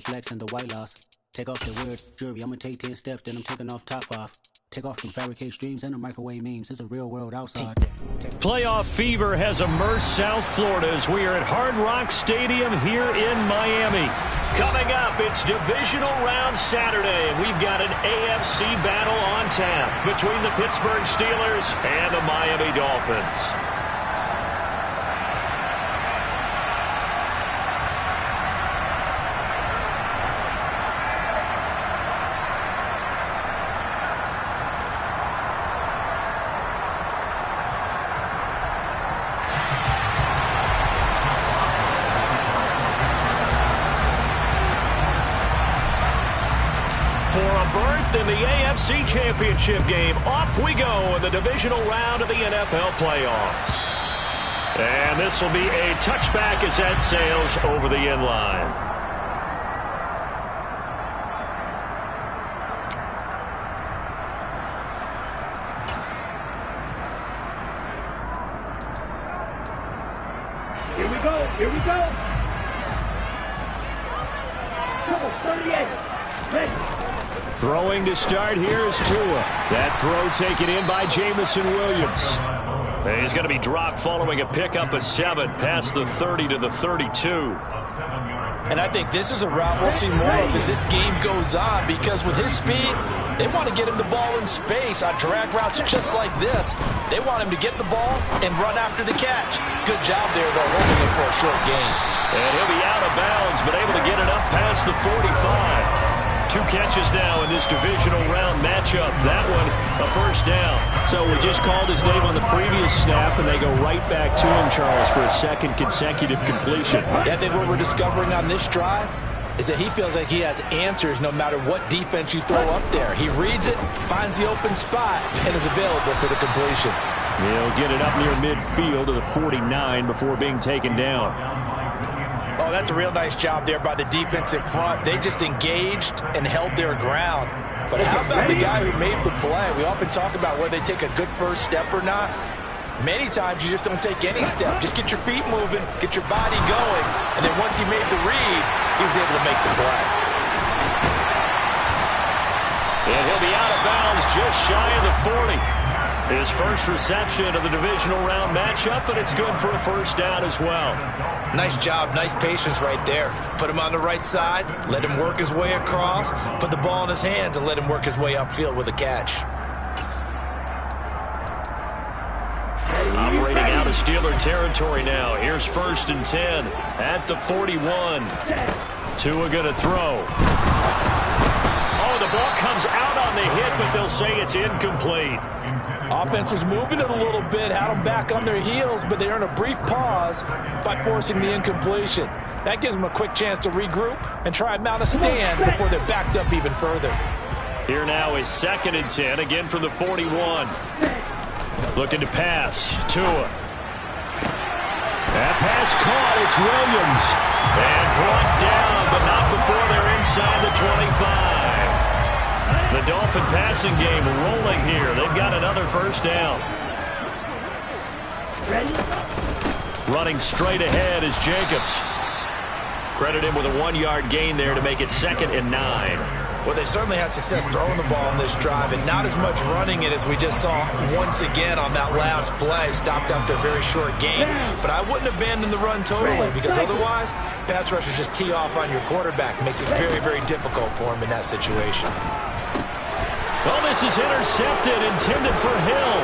flex and the white loss. Take off the weird jewelry. I'ma take 10 steps, then I'm taking off top off. Take off from fabricate streams and the microwave memes. It's a real world outside. Playoff fever has immersed South Florida as we are at Hard Rock Stadium here in Miami. Coming up, it's divisional round Saturday, and we've got an AFC battle on tap between the Pittsburgh Steelers and the Miami Dolphins. In the AFC Championship game, off we go in the divisional round of the NFL playoffs. And this will be a touchback as that sails over the end line. Here we go, here we go. 38, ready. Throwing to start here is Tua. That throw taken in by Jamison Williams. He's going to be dropped following a pickup of 7 past the 30 to the 32. And I think this is a route we'll see more of as this game goes on, because with his speed, they want to get him the ball in space on drag routes just like this. They want him to get the ball and run after the catch. Good job there, though, holding it for a short gain. And he'll be out of bounds, but able to get it up past the 45. 2 catches now in this divisional round matchup. That one, a first down. So we just called his name on the previous snap, and they go right back to him, Charles, for a second consecutive completion. Yeah, I think what we're discovering on this drive is that he feels like he has answers no matter what defense you throw up there. He reads it, finds the open spot, and is available for the completion. He'll get it up near midfield to the 49 before being taken down. Oh, that's a real nice job there by the defensive front. They just engaged and held their ground. But how about the guy who made the play? We often talk about whether they take a good first step or not. Many times you just don't take any step. Just get your feet moving, get your body going, and then once he made the read, he was able to make the play. And he'll be out of bounds just shy of the 40. His first reception of the divisional round matchup, and it's good for a first down as well. Nice job, nice patience right there. Put him on the right side, let him work his way across, put the ball in his hands, and let him work his way upfield with a catch. Operating out of Steeler territory now. Here's 1st and 10 at the 41. Tua going to throw. Oh, the ball comes out on the hit, but they'll say it's incomplete. Offense was moving it a little bit, had them back on their heels, but they earn a brief pause by forcing the incompletion. That gives them a quick chance to regroup and try and mount a stand before they're backed up even further. Here now is 2nd and 10, again from the 41. Looking to pass. Tua. That pass caught. It's Williams. And brought down, but not before they're inside the 25. The Dolphin passing game rolling here. They've got another first down. Running straight ahead is Jacobs. Credit him with a 1-yard gain there to make it 2nd and 9. Well, they certainly had success throwing the ball on this drive, and not as much running it as we just saw once again on that last play. Stopped after a very short gain. But I wouldn't abandon the run totally, because otherwise, pass rushers just tee off on your quarterback. Makes it very, very difficult for him in that situation. Well, this is intercepted, intended for Hill.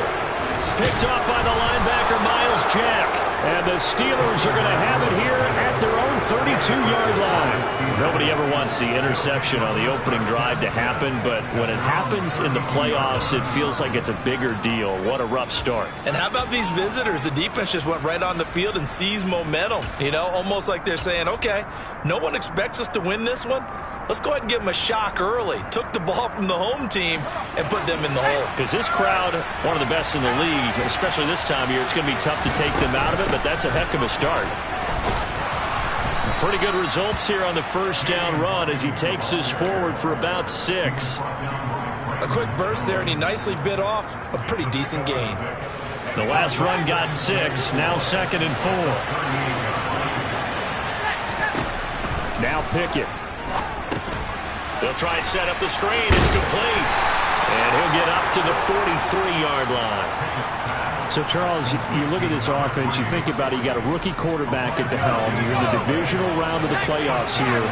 Picked off by the linebacker, Miles Jack. And the Steelers are going to have it here at their own 32-yard line. Nobody ever wants the interception on the opening drive to happen, but when it happens in the playoffs, it feels like it's a bigger deal. What a rough start. And how about these visitors? The defense just went right on the field and seized momentum. You know, almost like they're saying, okay, no one expects us to win this one. Let's go ahead and give them a shock early. Took the ball from the home team and put them in the hole. Because this crowd, one of the best in the league, especially this time of year, it's going to be tough to take them out of it, but that's a heck of a start. Pretty good results here on the first down run as he takes us forward for about 6. A quick burst there, and he nicely bit off a pretty decent gain. The last run got 6, now 2nd and 4. Now Pickett. try and set up the screen. It's complete. And he'll get up to the 43-yard line. So, Charles, you look at this offense, you think about it, you got a rookie quarterback at the helm. You're in the divisional round of the playoffs here.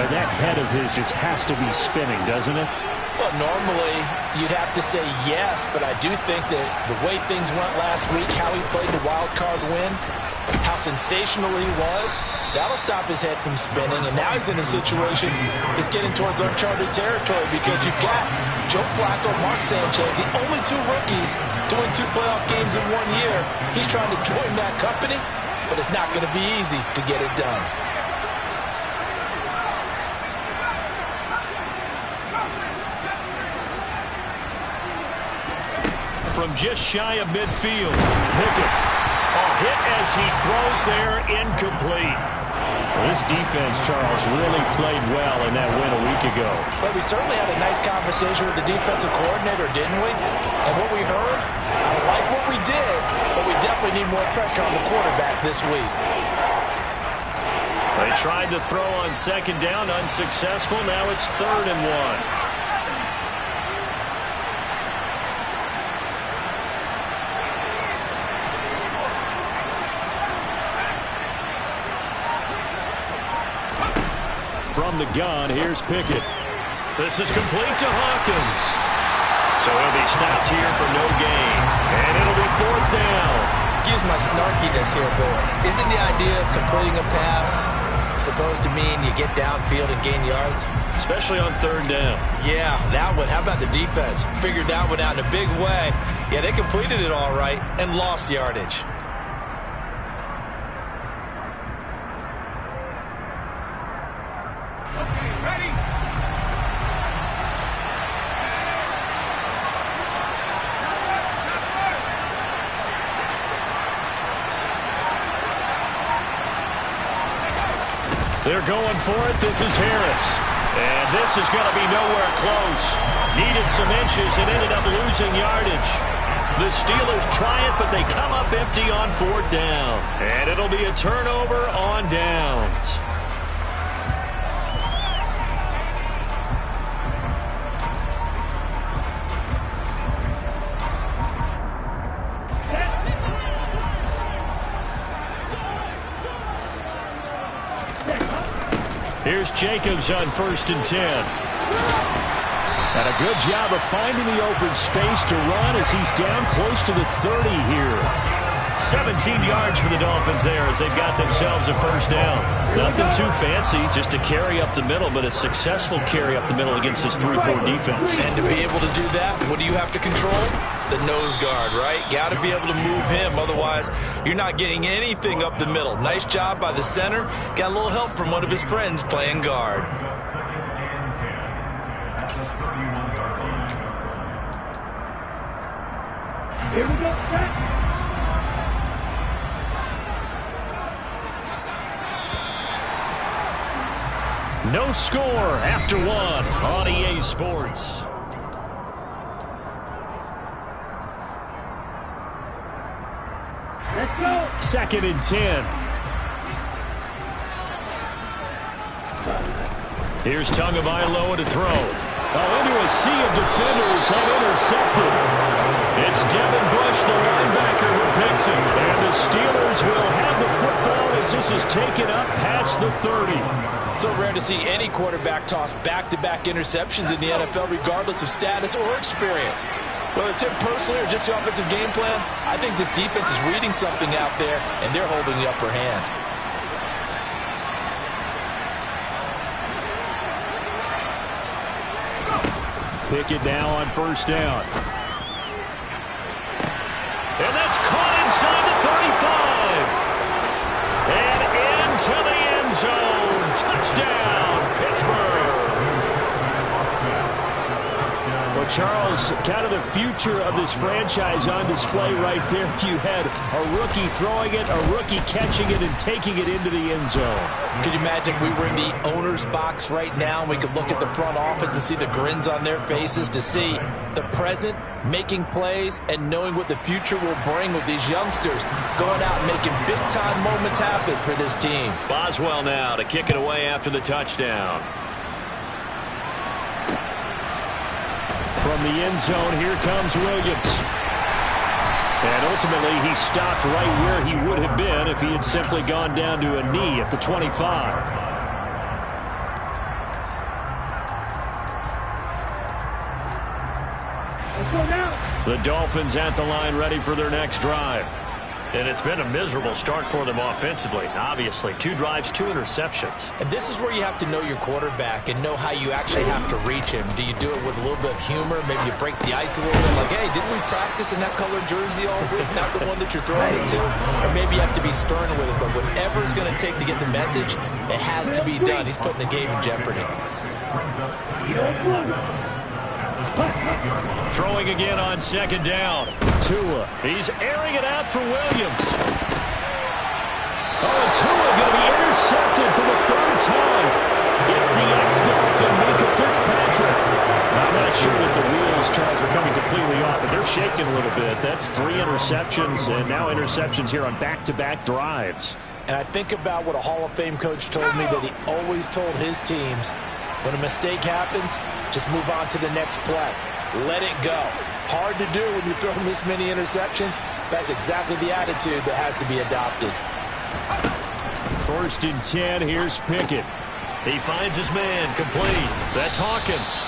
That head of his just has to be spinning, doesn't it? Well, normally you'd have to say yes, but I do think that the way things went last week, how he played the wild card win, how sensational he was, that'll stop his head from spinning. And now he's in a situation that's getting towards uncharted territory because you've got Joe Flacco, Mark Sanchez, the only two rookies to win 2 playoff games in 1 year. He's trying to join that company, but it's not going to be easy to get it done. From just shy of midfield, Pickett. Hit as he throws there, incomplete. Well, this defense, Charles, really played well in that win a week ago. But we certainly had a nice conversation with the defensive coordinator, didn't we? And what we heard, I like what we did, but we definitely need more pressure on the quarterback this week. They tried to throw on second down, unsuccessful. Now it's 3rd and 1. From the gun, here's Pickett. This is complete to Hawkins. So he'll be stopped here for no gain. And it'll be 4th down. Excuse my snarkiness here, but isn't the idea of completing a pass supposed to mean you get downfield and gain yards? Especially on 3rd down. Yeah, that one. How about the defense? Figured that one out in a big way. Yeah, they completed it all right and lost yardage. They're going for it. This is Harris. And this is going to be nowhere close. Needed some inches and ended up losing yardage. The Steelers try it, but they come up empty on 4th down. And it'll be a turnover on downs. Here's Jacobs on 1st and 10. And a good job of finding the open space to run as he's down close to the 30 here. 17 yards for the Dolphins there as they've got themselves a 1st down. Nothing too fancy, just a carry up the middle, but a successful carry up the middle against this 3-4 defense. And to be able to do that, what do you have to control? The nose guard, right? Got to be able to move him. Otherwise, you're not getting anything up the middle. Nice job by the center. Got a little help from one of his friends playing guard. Here we go, set. No score after 1 on EA Sports. Let's go. 2nd and 10. Here's Tagovailoa to throw. Into a sea of defenders and intercepted. It's Devin Bush, the linebacker, who picks him. And the Steelers will have the football as this is taken up past the 30. So rare to see any quarterback toss back-to-back interceptions in the NFL, regardless of status or experience. Whether it's him personally or just the offensive game plan, I think this defense is reading something out there, and they're holding the upper hand. Pickett now on 1st down. And that's caught inside the 35. And into the end zone. Touchdown, Pittsburgh. Well, Charles, kind of the future of this franchise on display right there. You had a rookie throwing it, a rookie catching it, and taking it into the end zone. Could you imagine if we were in the owner's box right now and we could look at the front office and see the grins on their faces, to see the present making plays and knowing what the future will bring with these youngsters going out and making big-time moments happen for this team. Boswell now to kick it away after the touchdown. From the end zone, here comes Williams. And ultimately, he stopped right where he would have been if he had simply gone down to a knee at the 25. The Dolphins at the line, ready for their next drive. And it's been a miserable start for them offensively, obviously. 2 drives, 2 interceptions. And this is where you have to know your quarterback and know how you actually have to reach him. Do you do it with a little bit of humor? Maybe you break the ice a little bit. Like, hey, didn't we practice in that colored jersey all week? Not the one that you're throwing it to? Or maybe you have to be stern with it. But whatever it's going to take to get the message, it has to be done. He's putting the game in jeopardy. Throwing again on second down. Tua. He's airing it out for Williams. Oh, and Tua going to be intercepted for the 3rd time. It's the ex-Dolphin, Minka Fitzpatrick. I'm not sure that the wheels, Charles, are coming completely off, but they're shaking a little bit. That's 3 interceptions, and now interceptions here on back-to-back drives. And I think about what a Hall of Fame coach told me that he always told his teams, when a mistake happens, just move on to the next play. Let it go. Hard to do when you've thrown this many interceptions. That's exactly the attitude that has to be adopted. 1st and 10, here's Pickett. He finds his man, complete. That's Hawkins.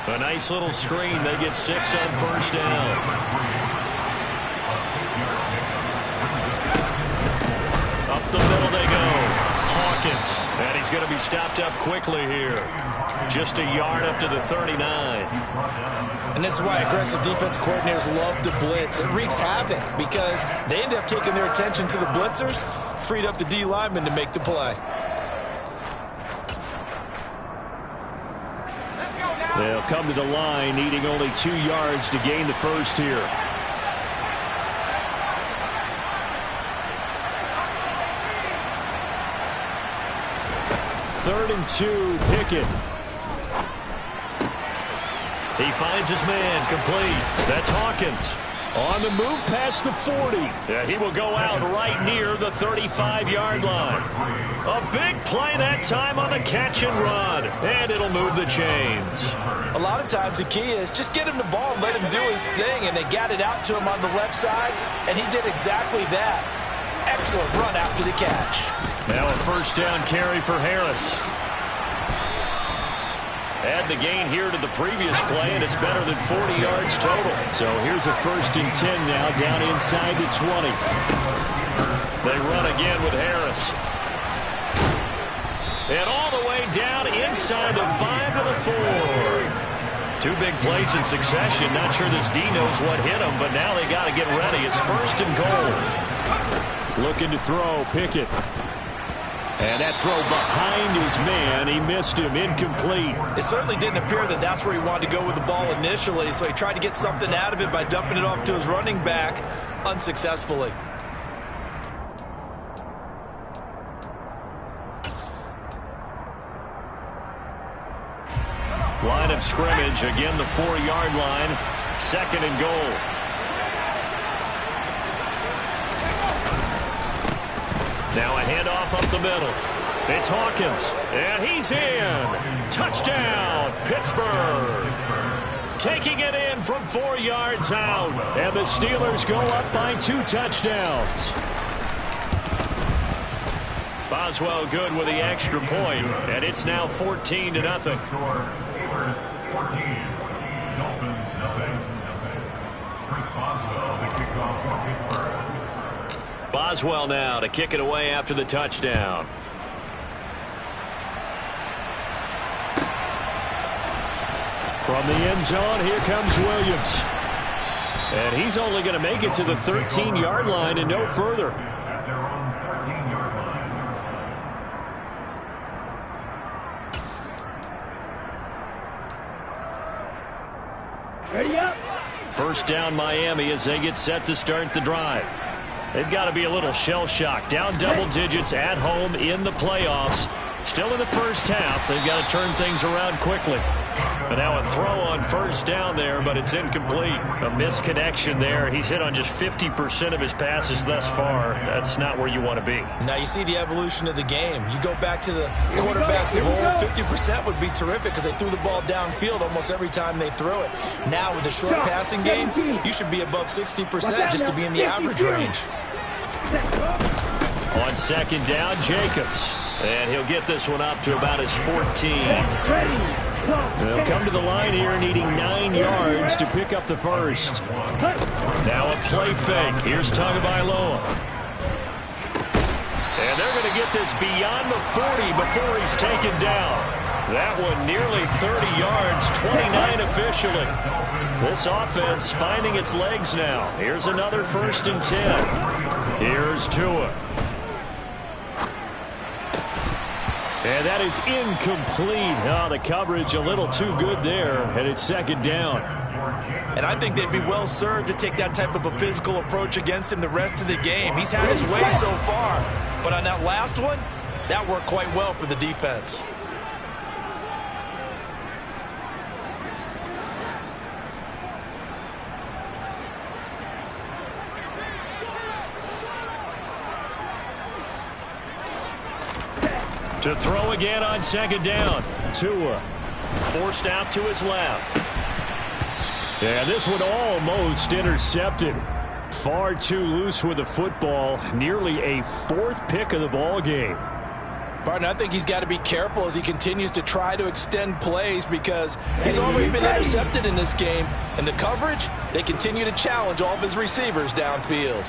A nice little screen. They get 6 on 1st down. Up the middle they go. Hawkins. And he's going to be stopped up quickly here. Just a yard up to the 39. And this is why aggressive defense coordinators love to blitz. It wreaks havoc because they end up taking their attention to the blitzers, freed up the D lineman to make the play. They'll come to the line, needing only 2 yards to gain the first here. Third and 2, Pickett. He finds his man, complete. That's Hawkins. On the move past the 40. Yeah, he will go out right near the 35-yard line. A big play that time on the catch and run. And it'll move the chains. A lot of times the key is just get him the ball and let him do his thing. And they got it out to him on the left side, and he did exactly that. Excellent run after the catch. Now a 1st down carry for Harris. Add the gain here to the previous play, and it's better than 40 yards total. So here's a 1st and 10 now, down inside the 20. They run again with Harris. And all the way down inside the 5 to the 4. 2 big plays in succession. Not sure this D knows what hit him, but now they got to get ready. It's 1st and goal. Looking to throw, Pickett. And that throw behind his man, he missed him, incomplete. It certainly didn't appear that that's where he wanted to go with the ball initially, so he tried to get something out of it by dumping it off to his running back unsuccessfully. Line of scrimmage, again the 4-yard line, 2nd and goal. Now a handoff up the middle. It's Hawkins, and he's in. Touchdown, Pittsburgh. Taking it in from 4 yards out. And the Steelers go up by 2 touchdowns. Boswell good with the extra point, and it's now 14-0. Dolphins nothing. Chris Boswell, the kickoff for Pittsburgh. Boswell now to kick it away after the touchdown. From the end zone, here comes Williams. And he's only going to make it to the 13-yard line and no further. At their own 13-yard line. Ready up. 1st down Miami as they get set to start the drive. They've got to be a little shell-shocked. Down double digits at home in the playoffs. Still in the first half. They've got to turn things around quickly. And now a throw on first down there, but it's incomplete. A misconnection there. He's hit on just 50% of his passes thus far. That's not where you want to be. Now you see the evolution of the game. You go back to the quarterbacks of old, 50% would be terrific because they threw the ball downfield almost every time they threw it. Now with the short passing game, you should be above 60% just to be in the average range. On second down, Jacobs. And he'll get this one up to about his 14. They'll come to the line here needing 9 yards to pick up the first. Now a play fake. Here's Tagovailoa. And they're going to get this beyond the 40 before he's taken down. That one nearly 30 yards, 29 officially. This offense finding its legs now. Here's another 1st and 10. Here's Tua. And that is incomplete. Oh, the coverage a little too good there, and it's second down. And I think they'd be well served to take that type of a physical approach against him the rest of the game. He's had his way so far, but on that last one, that worked quite well for the defense. To throw again on second down. Tua forced out to his left. Yeah, this one almost intercepted. Far too loose with the football. Nearly a 4th pick of the ball game. Barton, I think he's got to be careful as he continues to try to extend plays because he's already been intercepted in this game. And the coverage, they continue to challenge all of his receivers downfield.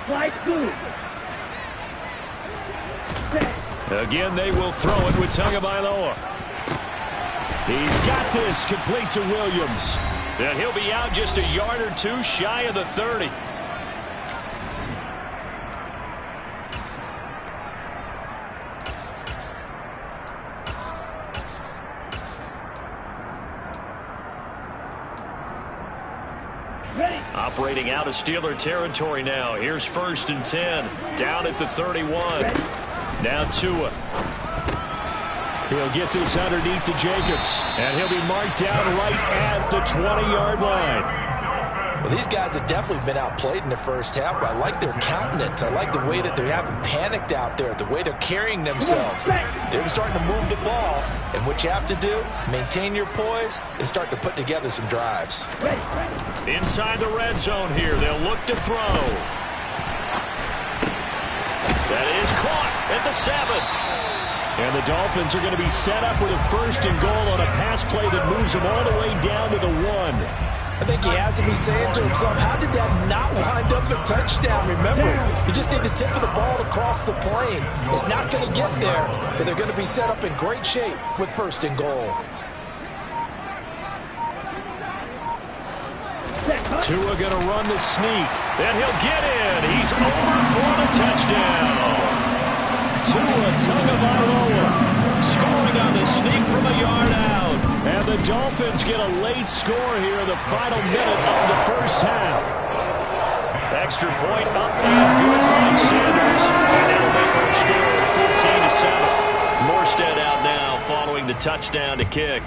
Again, they will throw it with Tagovailoa. He's got this complete to Williams. And he'll be out just a yard or two shy of the 30. Operating out of Steeler territory now. Here's 1st and 10. Down at the 31. Now Tua. He'll get this underneath to Jacobs. And he'll be marked down right at the 20-yard line. Well, these guys have definitely been outplayed in the first half, but I like their countenance. I like the way that they haven't panicked out there, the way they're carrying themselves. They're starting to move the ball, and what you have to do, maintain your poise and start to put together some drives. Inside the red zone here, they'll look to throw. That is caught at the 7. And the Dolphins are going to be set up with a 1st and goal on a pass play that moves them all the way down to the 1. I think he has to be saying to himself, how did that not wind up a touchdown? Remember, you just need the tip of the ball to cross the plane. It's not going to get there, but they're going to be set up in great shape with 1st and goal. Tua going to run the sneak, and he'll get in. He's over for the touchdown. Tua Tagovailoa scoring on the sneak from a yard out. And the Dolphins get a late score here in the final minute of the first half. Extra point up and good by Sanders. And that'll make our score 14-7. Morstead out now following the touchdown to kick.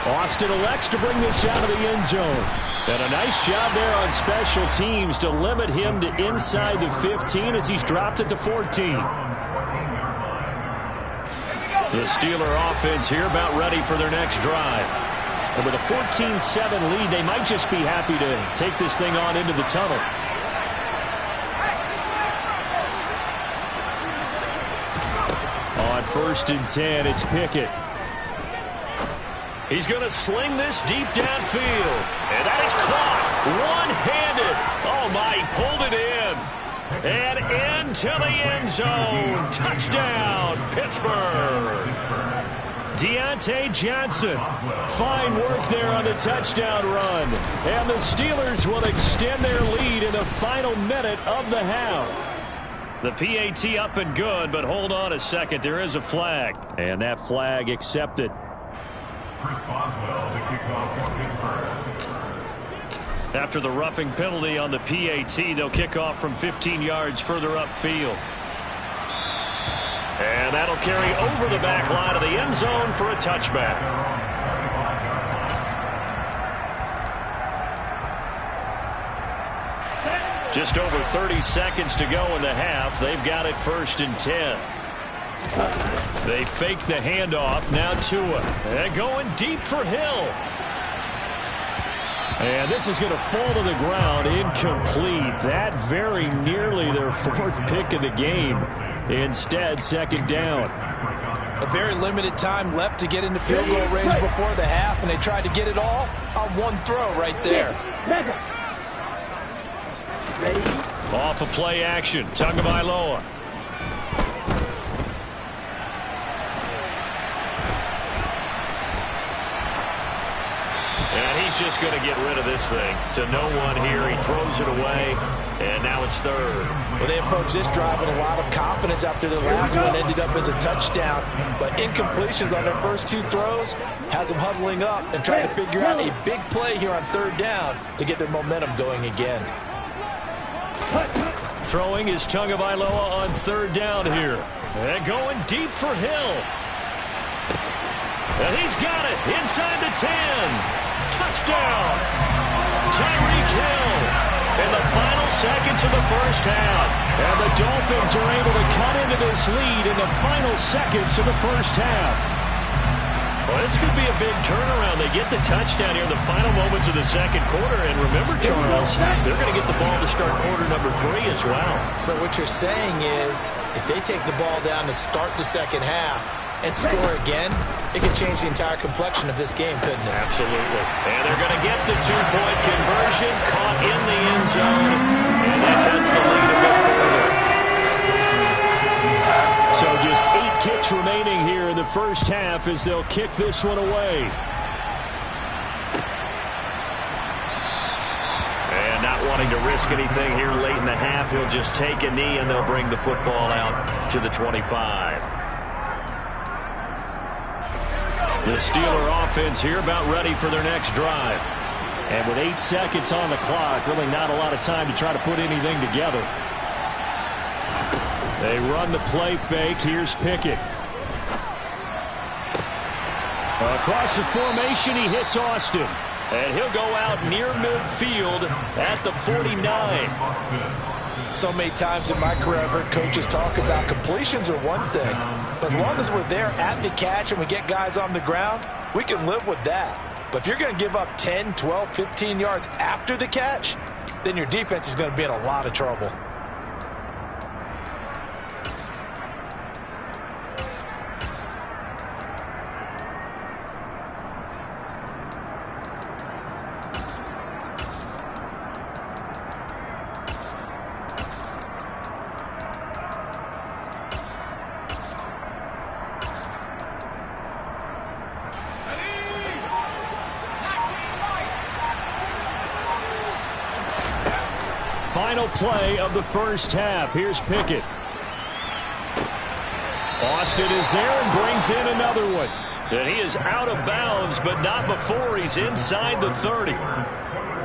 Austin elects to bring this out of the end zone. And a nice job there on special teams to limit him to inside the 15 as he's dropped at the 14. The Steeler offense here about ready for their next drive. And with a 14-7 lead, they might just be happy to take this thing on into the tunnel. On 1st and 10, it's Pickett. He's going to sling this deep downfield. And that is caught one-handed. Oh, my, he pulled it in. And into the end zone. Touchdown, Pittsburgh. Deontay Johnson. Fine work there on the touchdown run. And the Steelers will extend their lead in the final minute of the half. The PAT up and good, but hold on a second. There is a flag. And that flag accepted. After the roughing penalty on the PAT, they'll kick off from 15 yards further upfield. And And that'll carry over the back line of the end zone for a touchback. Just over 30 seconds to go in the half. They've got it 1st and 10. They fake the handoff. Now Tua. And going deep for Hill. And this is going to fall to the ground. Incomplete. That very nearly their 4th pick of the game. Instead, 2nd down. A very limited time left to get into field goal range before the half, and they tried to get it all on one throw right there. Off of play action. Tagovailoa. And he's just going to get rid of this thing to no one here. He throws it away, and now it's 3rd. Well, they approached this drive with a lot of confidence after the last one ended up as a touchdown. But incompletions on their first 2 throws has them huddling up and trying to figure out a big play here on 3rd down to get their momentum going again. Throwing is Tagovailoa on 3rd down here. And going deep for Hill. And he's got it inside the 10. Touchdown. Tyreek Hill in the final seconds of the 1st half. And the Dolphins are able to cut into this lead in the final seconds of the 1st half. Well, this could be a big turnaround. They get the touchdown here in the final moments of the 2nd quarter. And remember, Charles, they're going to get the ball to start quarter number 3 as well. So what you're saying is if they take the ball down to start the 2nd half and score again, it could change the entire complexion of this game, couldn't it? Absolutely. And they're going to get the 2-point conversion, caught in the end zone, and that cuts the lead a bit further. So just 8 ticks remaining here in the 1st half as they'll kick this one away. And not wanting to risk anything here late in the half, he'll just take a knee and they'll bring the football out to the 25. The Steeler offense here about ready for their next drive. And with 8 seconds on the clock, really not a lot of time to try to put anything together. They run the play fake. Here's Pickett. Across the formation, he hits Austin. And he'll go out near midfield at the 49. So many times in my career I've heard coaches talk about completions are one thing. But as long as we're there at the catch and we get guys on the ground, we can live with that. But if you're going to give up 10, 12, 15 yards after the catch, then your defense is going to be in a lot of trouble. Final play of the 1st half. Here's Pickett. Austin is there and brings in another one. And he is out of bounds, but not before he's inside the 30.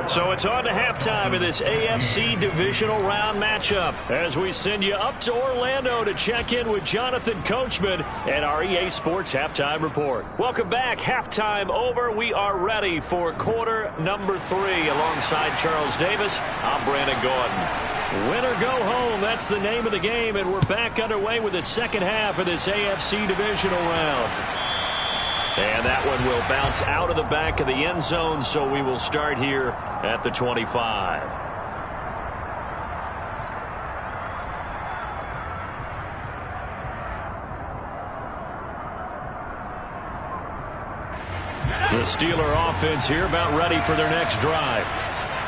So it's on to halftime in this AFC divisional round matchup as we send you up to Orlando to check in with Jonathan Coachman and our EA Sports Halftime Report. Welcome back. Halftime over. We are ready for quarter number 3 alongside Charles Davis. I'm Brandon Gordon. Win or go home, that's the name of the game, and we're back underway with the 2nd half of this AFC divisional round. And that one will bounce out of the back of the end zone, so we will start here at the 25. The Steeler offense here about ready for their next drive.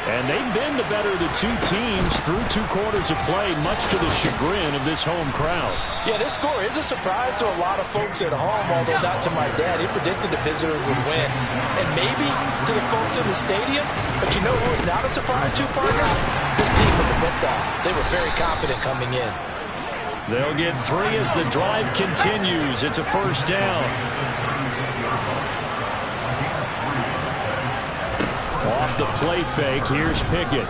And they've been the better of the 2 teams through 2 quarters of play, much to the chagrin of this home crowd. Yeah, this score is a surprise to a lot of folks at home, although not to my dad. He predicted the visitors would win. And maybe to the folks in the stadium, but you know who was not a surprise to, partners? This team with the football. They were very confident coming in. They'll get 3 as the drive continues. It's a 1st down. Off the play fake, here's Pickett.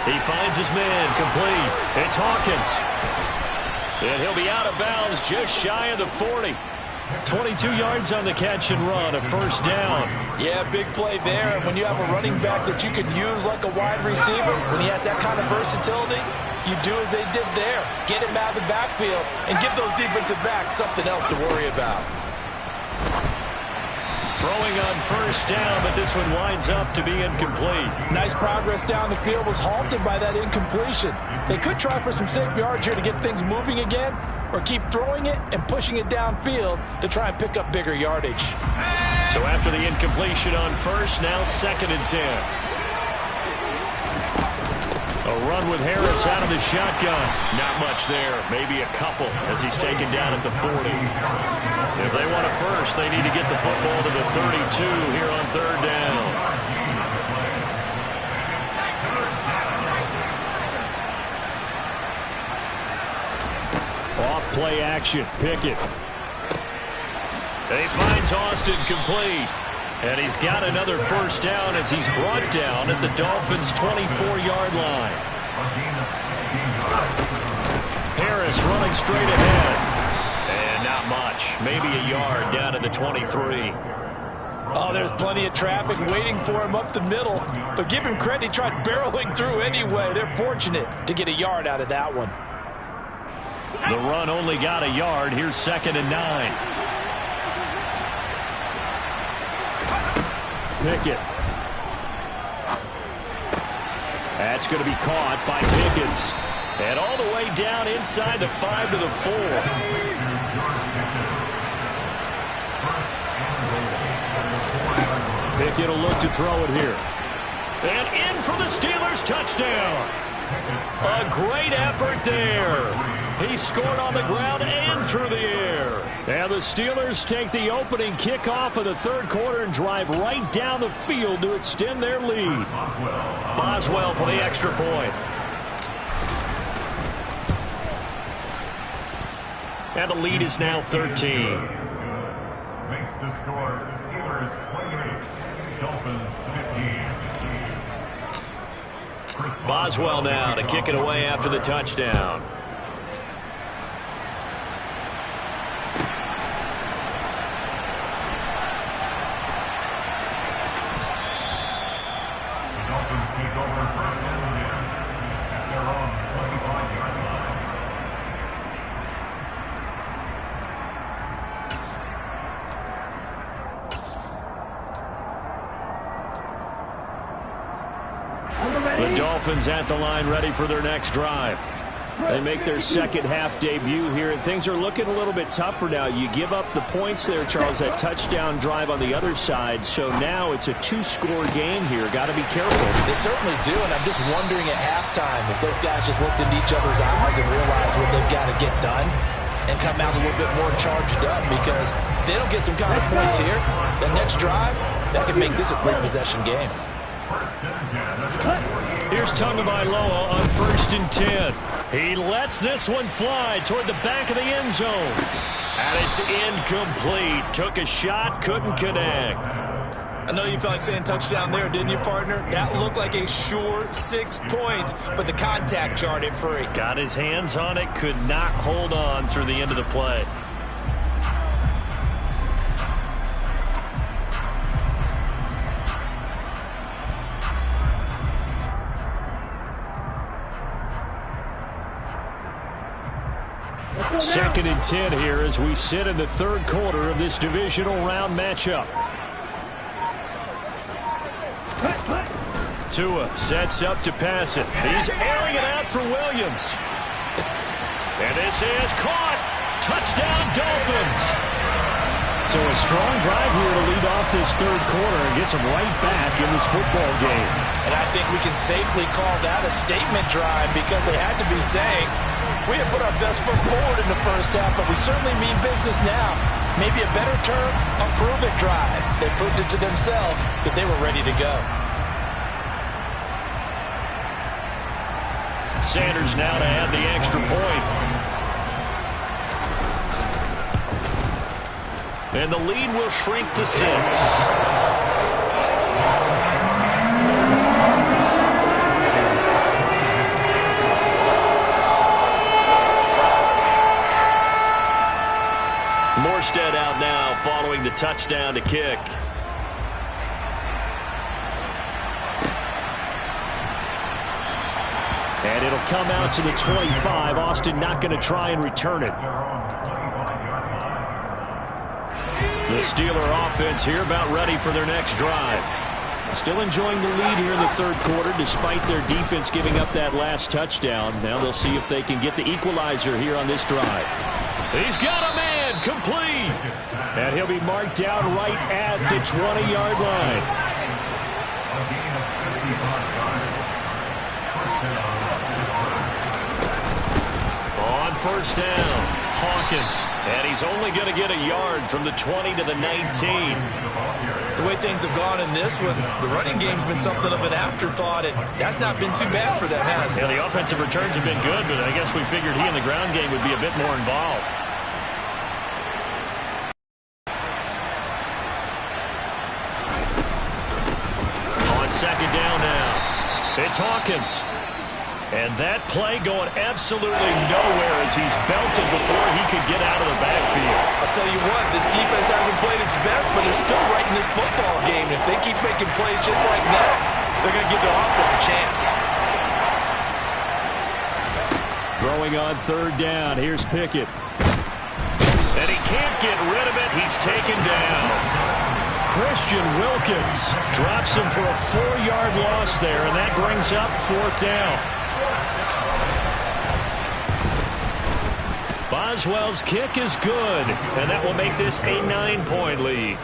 He finds his man, complete. It's Hawkins. And he'll be out of bounds just shy of the 40. 22 yards on the catch and run, a first down. Yeah, big play there. And when you have a running back that you can use like a wide receiver, when he has that kind of versatility, you do as they did there. Get him out of the backfield and give those defensive backs something else to worry about. Throwing on first down, but this one winds up to be incomplete. Nice progress down the field, was halted by that incompletion. They could try for some safe yards here to get things moving again, or keep throwing it and pushing it downfield to try and pick up bigger yardage. So after the incompletion on first, now 2nd and 10. A run with Harris out of the shotgun. Not much there. Maybe a couple as he's taken down at the 40. If they want a first, they need to get the football to the 32 here on 3rd down. Off play action. Pickett. He finds Austin complete. And he's got another first down as he's brought down at the Dolphins' 24-yard line. Harris running straight ahead. And not much. Maybe a yard down to the 23. Oh, there's plenty of traffic waiting for him up the middle. But give him credit, he tried barreling through anyway. They're fortunate to get a yard out of that one. The run only got a yard. Here's 2nd and 9. Pickett. That's going to be caught by Pickens. And all the way down inside the 5 to the 4. Pickett will look to throw it here. And in for the Steelers, touchdown. A great effort there. He scored on the ground and through the air. And the Steelers take the opening kickoff of the 3rd quarter and drive right down the field to extend their lead. Boswell for the extra point. And the lead is now 13. Makes the score Steelers 28, Dolphins 15. Boswell now to kick it away after the touchdown. The Dolphins take over 1st and 10 at their own 25-yard line. The Dolphins at the line ready for their next drive. They make their 2nd half debut here, and things are looking a little bit tougher now. You give up the points there, Charles, that touchdown drive on the other side, so now it's a 2-score game here. Got to be careful. They certainly do, and I'm just wondering at halftime if those guys just looked into each other's eyes and realized what they've got to get done and come out a little bit more charged up, because if they don't get some kind of points here, the next drive, that could make this a 3-possession game. Here's Tagovailoa on 1st and 10. He lets this one fly toward the back of the end zone. And it's incomplete. Took a shot, couldn't connect. I know you felt like saying touchdown there, didn't you, partner? That looked like a sure 6 points, but the contact jarred it free. Got his hands on it, could not hold on through the end of the play. Second and 10 here as we sit in the 3rd quarter of this divisional round matchup. Tua sets up to pass it. He's airing it out for Williams. And this is caught. Touchdown, Dolphins. So a strong drive here to lead off this 3rd quarter and gets them right back in this football game. And I think we can safely call that a statement drive, because they had to be saying, we have put our best foot forward in the 1st half, but we certainly mean business now. Maybe a better term, a prove-it drive. They proved it to themselves that they were ready to go. Sanders now to add the extra point. And the lead will shrink to 6. touchdown to kick. And it'll come out to the 25. Austin not going to try and return it. The Steeler offense here about ready for their next drive. Still enjoying the lead here in the third quarter despite their defense giving up that last touchdown. Now they'll see if they can get the equalizer here on this drive. He's got a man, complete. And he'll be marked down right at the 20-yard line. On first down, Hawkins. And he's only going to get a yard from the 20 to the 19. The way things have gone in this one, the running game's been something of an afterthought, and that's not been too bad for them, has it? Yeah, the offensive returns have been good, but I guess we figured he in the ground game would be a bit more involved. On second down now, it's Hawkins. And that play going absolutely nowhere as he's belted before he could get out of the backfield. I'll tell you what, this defense hasn't played its best, but they're still right in this football game. And if they keep making plays just like that, they're going to give their offense a chance. Throwing on third down, here's Pickett. And he can't get rid of it. He's taken down. Christian Wilkins drops him for a 4-yard loss there, and that brings up fourth down. Boswell's kick is good, and that will make this a 9-point lead.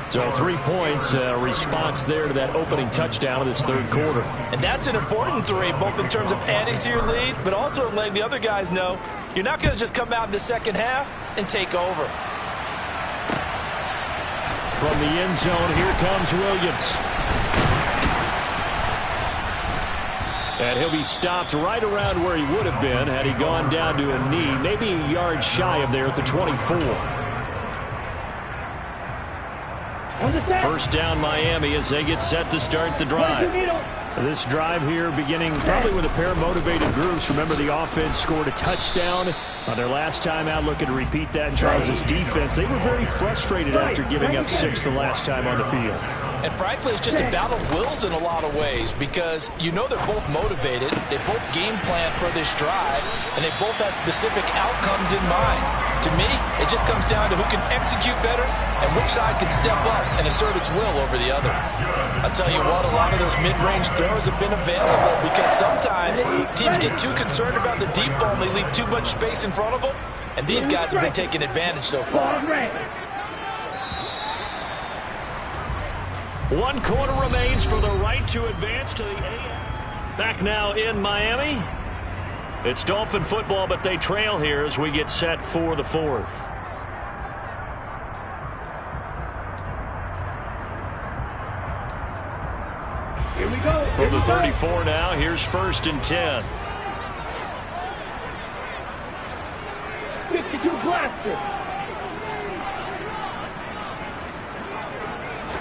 So 3 points, response there to that opening touchdown of this third quarter. And that's an important 3, both in terms of adding to your lead, but also letting the other guys know you're not going to just come out in the second half and take over. From the end zone, here comes Williams. And he'll be stopped right around where he would have been had he gone down to a knee, maybe a yard shy of there at the 24. First down Miami as they get set to start the drive. This drive here beginning probably with a pair of motivated groups. Remember, the offense scored a touchdown on their last time out, looking to repeat that in Charles' defense. They were very frustrated after giving up 6 the last time on the field. And frankly, it's just a battle of wills in a lot of ways because you know they're both motivated, they both game plan for this drive, and they both have specific outcomes in mind. To me, it just comes down to who can execute better and which side can step up and assert its will over the other. I'll tell you what, a lot of those mid-range throws have been available because sometimes teams get too concerned about the deep ball and they leave too much space in front of them, and these guys have been taking advantage so far. 1 quarter remains for the right to advance to the AFC. Back now in Miami. It's Dolphin football, but they trail here as we get set for the fourth. Here we go. From the 34 now, here's 1st and 10. 52 blaster.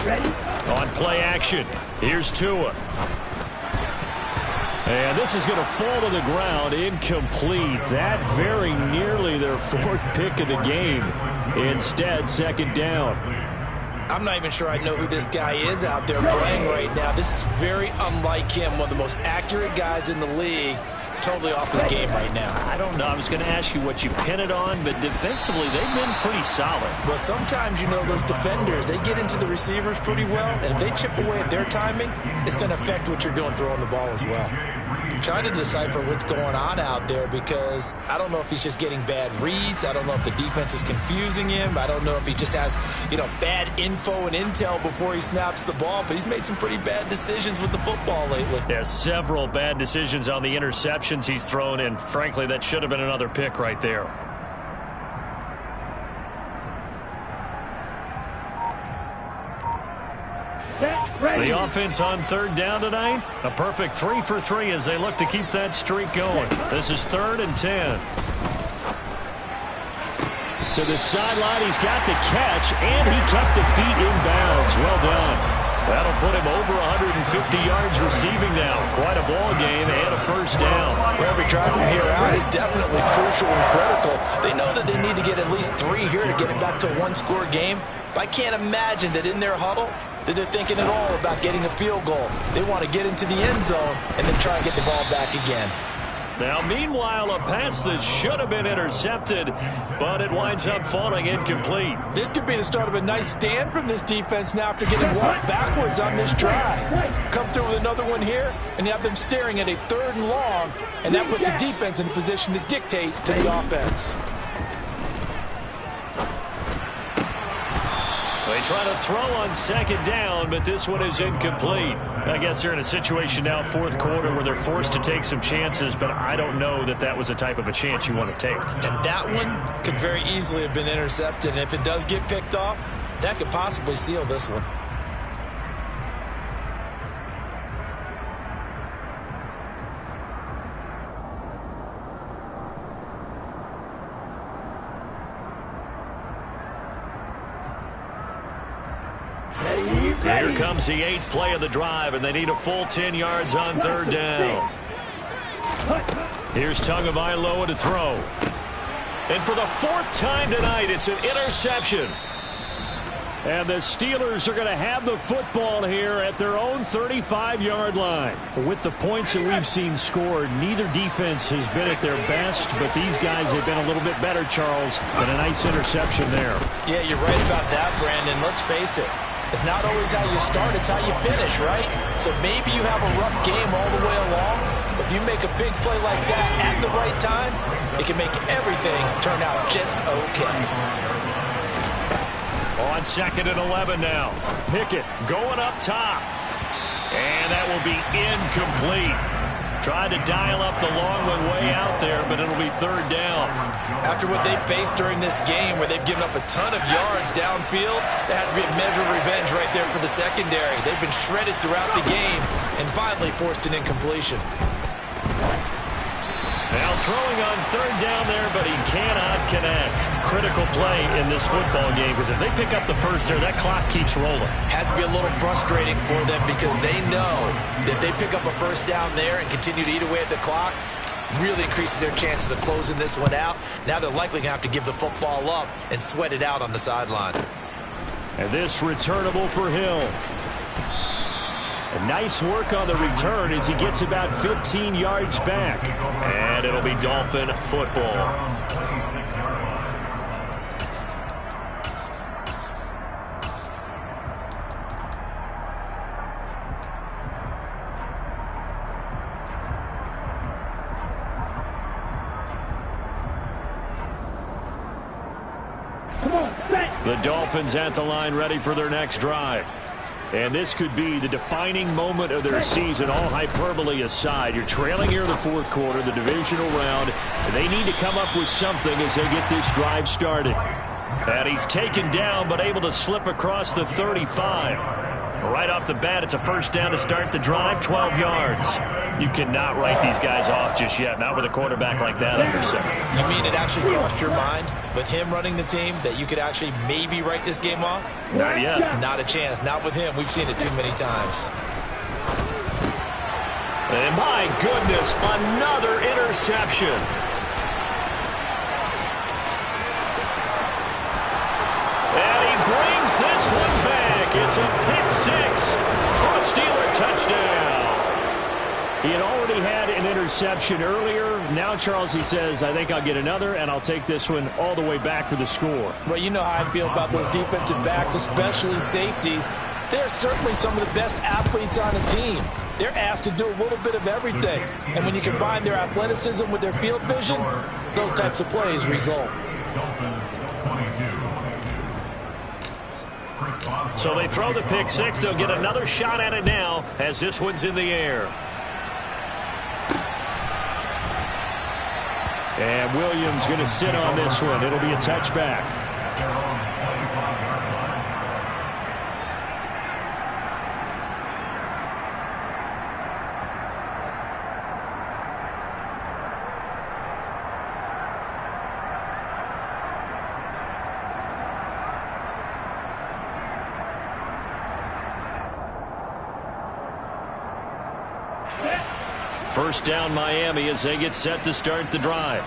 Ready? On play action, here's Tua. And this is going to fall to the ground, incomplete. That very nearly their 4th pick of the game. Instead, second down. I'm not even sure I know who this guy is out there playing right now. This is very unlike him, one of the most accurate guys in the league. Totally off his game right now. I don't know. I was going to ask you what you pin it on, but defensively, they've been pretty solid. Well, sometimes, you know, those defenders, they get into the receivers pretty well, and if they chip away at their timing, it's going to affect what you're doing throwing the ball as well. I'm trying to decipher what's going on out there because I don't know if he's just getting bad reads. I don't know if the defense is confusing him. I don't know if he just has, you know, bad info and intel before he snaps the ball, but he's made some pretty bad decisions with the football lately. Yeah, several bad decisions on the interceptions he's thrown, and frankly, that should have been another pick right there. The offense on third down tonight, a perfect 3 for 3 as they look to keep that streak going. This is 3rd and 10. To the sideline, he's got the catch, and he kept the feet in bounds. Well done. That'll put him over 150 yards receiving now. Quite a ball game and a first down. Well, every drive from here out is definitely crucial and critical. They know that they need to get at least 3 here to get it back to a one-score game. But I can't imagine that in their huddle that they're thinking at all about getting a field goal. They want to get into the end zone and then try and get the ball back again. Now, meanwhile, a pass that should have been intercepted, but it winds up falling incomplete. This could be the start of a nice stand from this defense now after getting walked backwards on this drive. Come through with another one here, and you have them staring at a 3rd and long, and that puts the defense in a position to dictate to the offense. They try to throw on 2nd down, but this one is incomplete. I guess they're in a situation now, 4th quarter, where they're forced to take some chances, but I don't know that that was the type of a chance you want to take. And that one could very easily have been intercepted, and if it does get picked off, that could possibly seal this one. Here comes the 8th play of the drive, and they need a full 10 yards on 3rd down. Here's Tagovailoa to throw. And for the 4th time tonight, it's an interception. And the Steelers are going to have the football here at their own 35-yard line. With the points that we've seen scored, neither defense has been at their best, but these guys have been a little bit better, Charles, and a nice interception there. Yeah, you're right about that, Brandon. Let's face it. It's not always how you start, it's how you finish, right? So maybe you have a rough game all the way along, but if you make a big play like that at the right time, it can make everything turn out just okay. On 2nd and 11 now. Pickett going up top. And that will be incomplete. Tried to dial up the long one way out there, but it'll be 3rd down. After what they faced during this game where they've given up a ton of yards downfield, that has to be a measure of revenge right there for the secondary. They've been shredded throughout the game and finally forced an incompletion. Now throwing on 3rd down there, but he cannot connect. Critical play in this football game, because if they pick up the first there, that clock keeps rolling. Has to be a little frustrating for them because they know that they pick up a first down there and continue to eat away at the clock, really increases their chances of closing this one out. Now they're likely going to have to give the football up and sweat it out on the sideline. And this returnable for Hill. A nice work on the return as he gets about 15 yards back. And it'll be Dolphin football. The Dolphins at the line ready for their next drive. And this could be the defining moment of their season, all hyperbole aside. You're trailing here in the 4th quarter, the divisional round, and they need to come up with something as they get this drive started. And he's taken down, but able to slip across the 35. Right off the bat, it's a first down to start the drive, 12 yards. You cannot write these guys off just yet, not with a quarterback like that under center. You mean it actually crossed your mind with him running the team that you could actually maybe write this game off? Not yet. Not a chance. Not with him. We've seen it too many times. And my goodness, another interception. And he brings this one back. It's a pick 6 for a Steeler touchdown. He had already had an interception earlier. Now, Charles, he says, I think I'll get another, and I'll take this one all the way back for the score. Well, you know how I feel about those defensive backs, especially safeties. They're certainly some of the best athletes on the team. They're asked to do a little bit of everything. And when you combine their athleticism with their field vision, those types of plays result. So they throw the pick 6. They'll get another shot at it now as this one's in the air. And Williams going to sit on this one. It'll be a touchback. First down Miami as they get set to start the drive.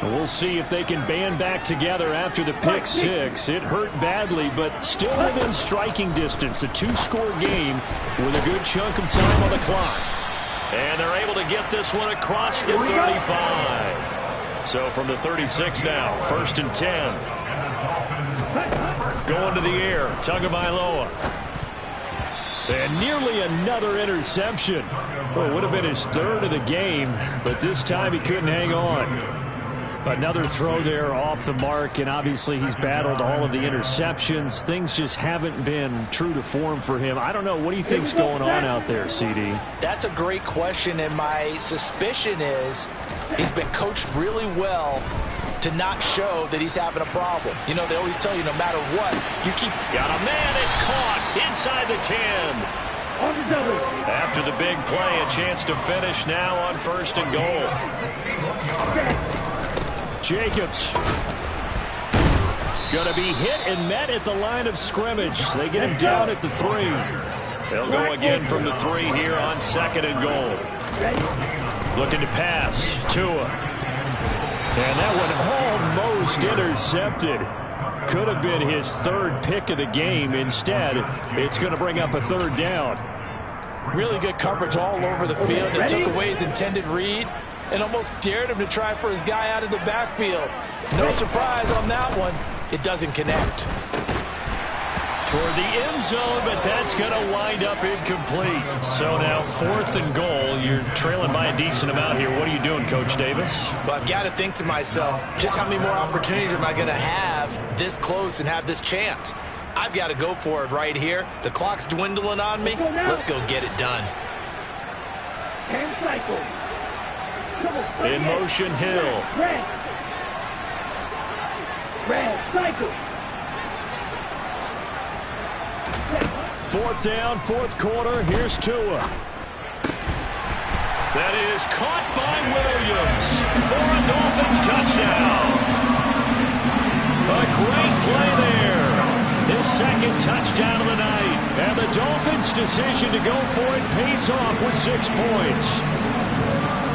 We'll see if they can band back together after the pick six. It hurt badly, but still within striking distance. A two-score game with a good chunk of time on the clock. And they're able to get this one across the 35. So from the 36 now, 1st and 10. Going to the air, Tagovailoa. And nearly another interception. Well, it would have been his third of the game, but this time he couldn't hang on. Another throw there off the mark, and obviously he's battled all of the interceptions. Things just haven't been true to form for him. I don't know. What do you think's going on out there, CD? That's a great question, and my suspicion is he's been coached really well to not show that he's having a problem. You know, they always tell you no matter what, you keep... Got a man, it's caught inside the 10. After the big play, a chance to finish now on 1st and goal. Jacobs going to be hit and met at the line of scrimmage. They get him down at the 3. They'll go again from the 3 here on 2nd and goal. Looking to pass. Tua. And that one almost intercepted. Could have been his 3rd pick of the game. Instead, it's going to bring up a 3rd down. Really good coverage all over the field. It took away his intended read and almost dared him to try for his guy out of the backfield. No surprise on that one. It doesn't connect. Toward the end zone, but that's going to wind up incomplete. So now 4th and goal. You're trailing by a decent amount here. What are you doing, Coach Davis? Well, I've got to think to myself, just how many more opportunities am I going to have this close and have this chance? I've got to go for it right here. The clock's dwindling on me. Let's go get it done. And cycle. In motion, Hill. Red cycle. 4th down, 4th quarter. Here's Tua. That is caught by Williams for a Dolphins touchdown. A great play there. His 2nd touchdown of the night. And the Dolphins' decision to go for it pays off with 6 points.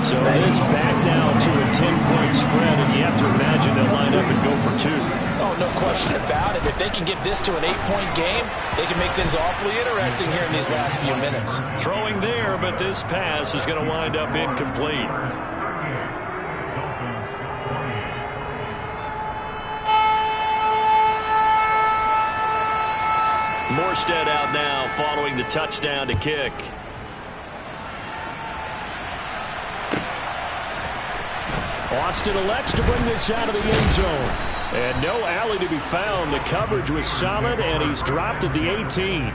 So it is back now to a 10-point spread, and you have to imagine they'll line up and go for 2. Oh, no question about it. If they can get this to an 8-point game, they can make things awfully interesting here in these last few minutes. Throwing there, but this pass is going to wind up incomplete. Morstead out now following the touchdown to kick. Austin elects to bring this out of the end zone. And no alley to be found. The coverage was solid, and he's dropped at the 18.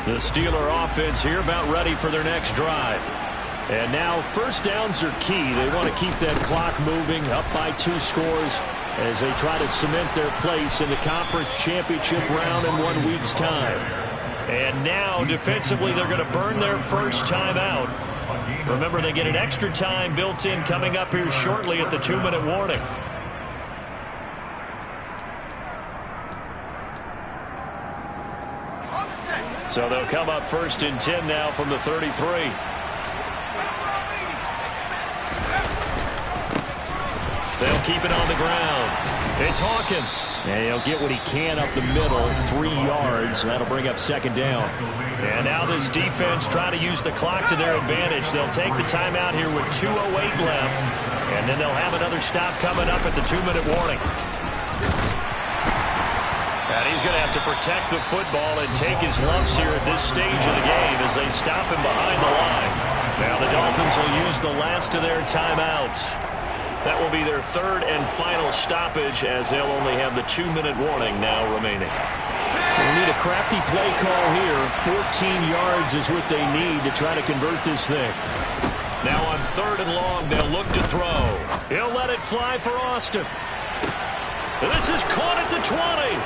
The Steeler offense here about ready for their next drive. And now 1st downs are key. They want to keep that clock moving, up by 2 scores as they try to cement their place in the conference championship round in 1 week's time. And now, defensively, they're going to burn their first time out. Remember, they get an extra time built in coming up here shortly at the 2-minute warning. So they'll come up 1st and 10 now from the 33. They'll keep it on the ground. It's Hawkins. And he'll get what he can up the middle, 3 yards. That'll bring up 2nd down. And now this defense trying to use the clock to their advantage. They'll take the timeout here with 2:08 left. And then they'll have another stop coming up at the 2-minute warning. And he's going to have to protect the football and take his lumps here at this stage of the game as they stop him behind the line. Now the Dolphins will use the last of their timeouts. That will be their 3rd and final stoppage as they'll only have the 2-minute warning now remaining. We need a crafty play call here. 14 yards is what they need to try to convert this thing. Now on 3rd and long, they'll look to throw. He'll let it fly for Austin. This is caught at the 20.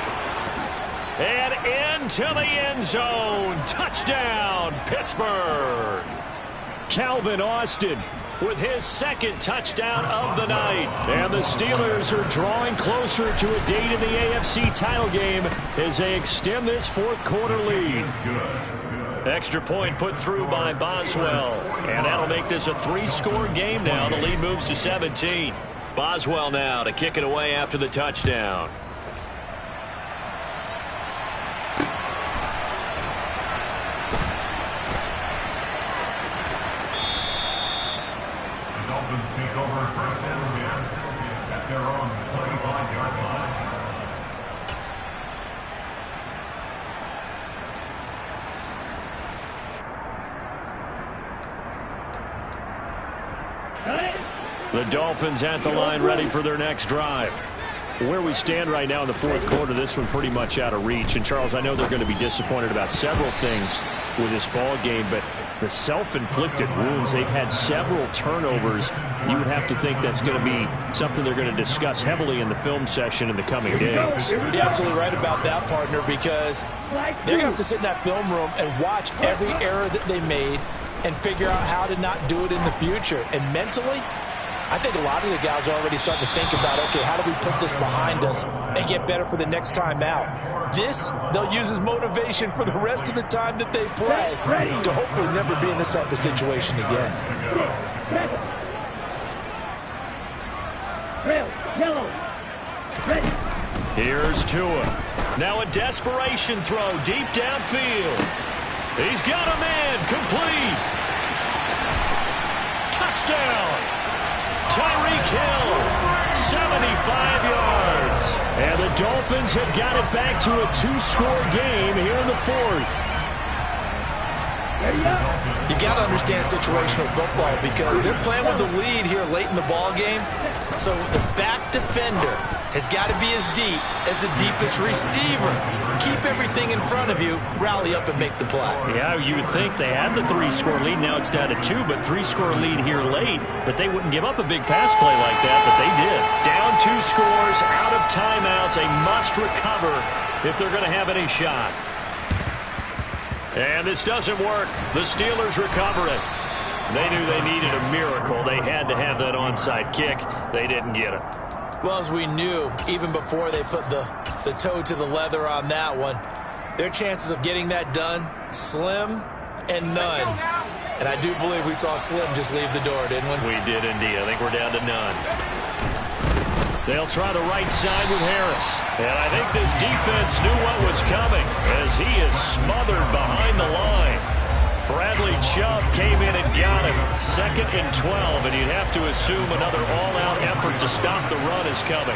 And into the end zone. Touchdown, Pittsburgh. Calvin Austin with his 2nd touchdown of the night. And the Steelers are drawing closer to a date in the AFC title game as they extend this 4th quarter lead. Extra point put through by Boswell. And that'll make this a 3-score game now. The lead moves to 17. Boswell now to kick it away after the touchdown. The Dolphins take over first and 10 at their own 25-yard line. The Dolphins at the line ready for their next drive. Where we stand right now in the fourth quarter, this one pretty much out of reach. And, Charles, I know they're going to be disappointed about several things with this ball game, but the self-inflicted wounds, they've had several turnovers. You would have to think that's going to be something they're going to discuss heavily in the film session in the coming days. You're absolutely right about that, partner, because they're going to have to sit in that film room and watch every error that they made and figure out how to not do it in the future. And mentally, I think a lot of the guys are already starting to think about, okay, how do we put this behind us and get better for the next time out? This, they'll use as motivation for the rest of the time that they play to hopefully never be in this type of situation again. Here's Tua. Now a desperation throw deep downfield. He's got a man complete. Touchdown. Tyreek Hill, 75 yards. And the Dolphins have got it back to a 2-score game here in the fourth. You got to understand situational football because they're playing with the lead here late in the ball game. So the back defender has got to be as deep as the deepest receiver. Keep everything in front of you, rally up and make the play. Yeah, you would think they had the 3-score lead. Now it's down to 2, but 3-score lead here late. But they wouldn't give up a big pass play like that, but they did. Down 2 scores, out of timeouts, a must recover if they're going to have any shot. And this doesn't work. The Steelers recover it. They knew they needed a miracle. They had to have that onside kick. They didn't get it. Well, as we knew, even before they put the toe to the leather on that one, their chances of getting that done, slim and none. And I do believe we saw Slim just leave the door, didn't we? We did indeed. I think we're down to none. They'll try the right side with Harris. And I think this defense knew what was coming as he is smothered behind the line. Bradley Chubb came in and got him. 2nd and 12, and you'd have to assume another all-out effort to stop the run is coming.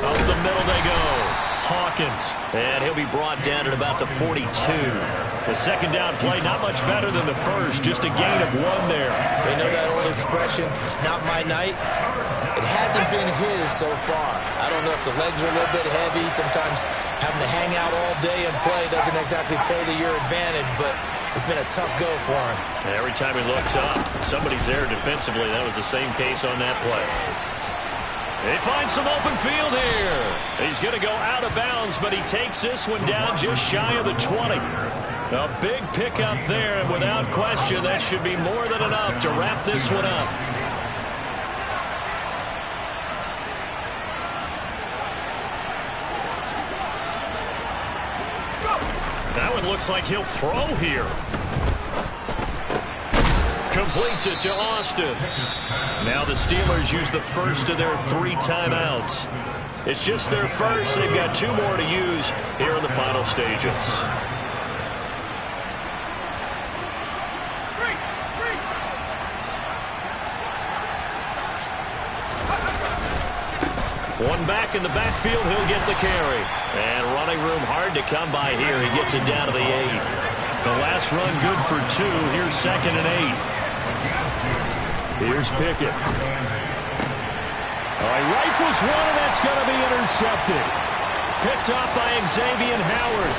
Up the middle they go. Hawkins. And he'll be brought down at about the 42. The second down play, not much better than the first. Just a gain of 1 there. They know that old expression, it's not my night. It hasn't been his so far. I don't know if the legs are a little bit heavy. Sometimes having to hang out all day and play doesn't exactly play to your advantage, but it's been a tough go for him. Every time he looks up, somebody's there defensively. That was the same case on that play. They find some open field here. He's going to go out of bounds, but he takes this one down just shy of the 20. A big pickup there, and without question, that should be more than enough to wrap this one up. That one looks like he'll throw here. Completes it to Austin. Now the Steelers use the first of their 3 timeouts. It's just their first. They've got 2 more to use here in the final stages. One back in the backfield, he'll get the carry. And running room hard to come by here. He gets it down to the 8. The last run good for 2. Here's 2nd and 8. Here's Pickett. All right, rifles one, and that's going to be intercepted. Picked up by Xavier Howard.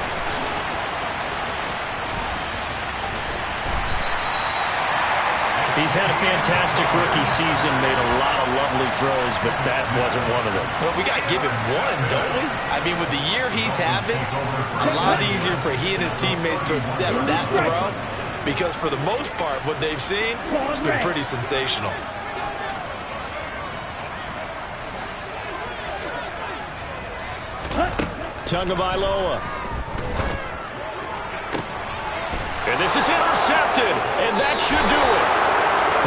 He's had a fantastic rookie season, made a lot of lovely throws, but that wasn't one of them. Well, we got to give him one, don't we? I mean, with the year he's having, a lot easier for he and his teammates to accept that throw because for the most part, what they've seen, it's been pretty sensational. Tagovailoa. And this is intercepted, and that should do it.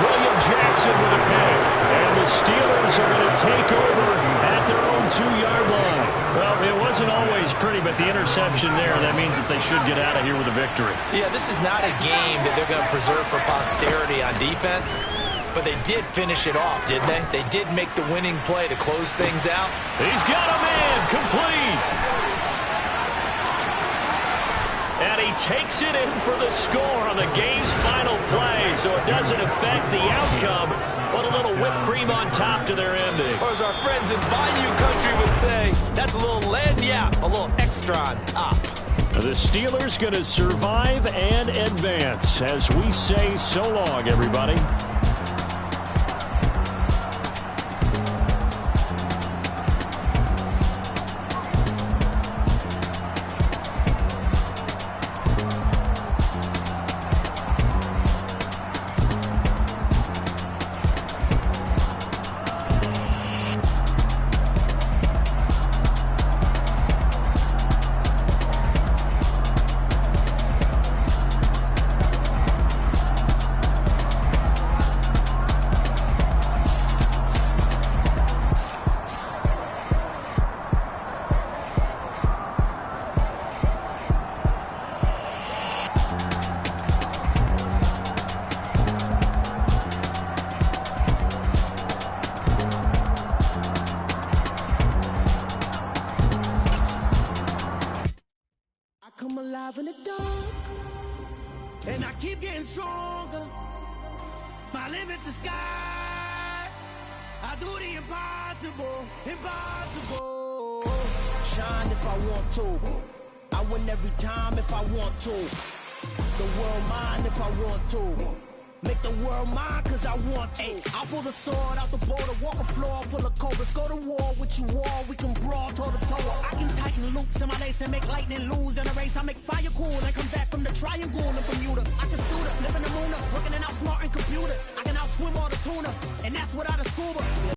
William Jackson with a pick. And the Steelers are going to take over at their own 2-yard line. Well, it wasn't always pretty, but the interception there, that means that they should get out of here with a victory. Yeah, this is not a game that they're going to preserve for posterity on defense, but they did finish it off, didn't they? They did make the winning play to close things out. He's got a man, complete. And he takes it in for the score on the game's final play, so it doesn't affect the outcome, but a little whipped cream on top to their ending. Or as our friends in Bayou Country would say, that's a little lagniappe, a little extra on top. The Steelers going to survive and advance as we say so long, everybody. Come alive in the dark, and I keep getting stronger. My limit's the sky. I do the impossible, impossible. Shine if I want to. I win every time if I want to. The world mine if I want to. Make the world mine cause I want to. I pull the sword out the border, walk a floor full of cobras. Go to war with you all, we can brawl toe to toe. I can tighten loops in my lace and make lightning lose in a race. I make fire cool and come back from the triangle in Bermuda. I can suit up, live in the moon up, working and outsmarting computers. I can outswim all the tuna, and that's without a scuba.